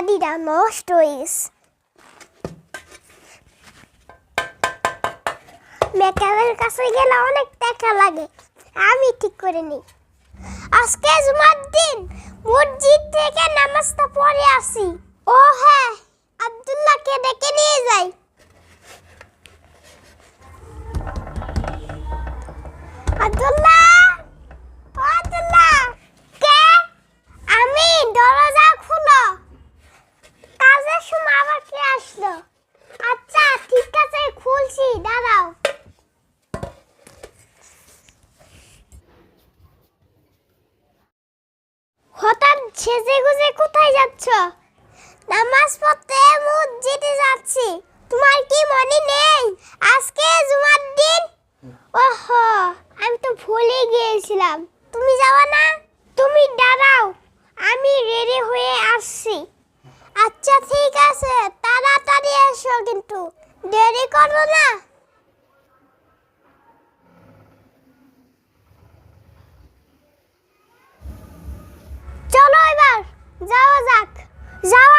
শাড়িটা নষ্ট হয়ে গেছে। মেকআপের কাছে গেলে অনেক টাকা লাগে, আমি ঠিক করে নিই। আজকে জুমার দিন, মসজিদ থেকে নামাজটা পড়ে আসি। ও হ্যাঁ, আব্দুল্লাহকে ডেকে নিয়ে যাই। আব্দুল্লাহ, ও আব্দুল্লাহ। কে? আমি, দরজা খুলো। কাজের সময় আবার কে আসলো? আচ্ছা ঠিক আছে, খুলছি, দাঁড়াও। হঠাৎ সেজে গুজে কোথায় যাচ্ছ? নামাজ পড়তে মসজিদে যাচ্ছি। তোমার কি মনে নেই আজকে জুমার দিন? ওহো, আমি তো ভুলে গিয়েছিলাম। তুমি যাও না? তুমি দাঁড়াও, আমি রেডি হয়ে আসছি। আচ্ছা ঠিক আছে, তাড়াতাড়ি এসো কিন্তু দেরি করো না। চলো এবার যাওয়া যাক। যাওয়া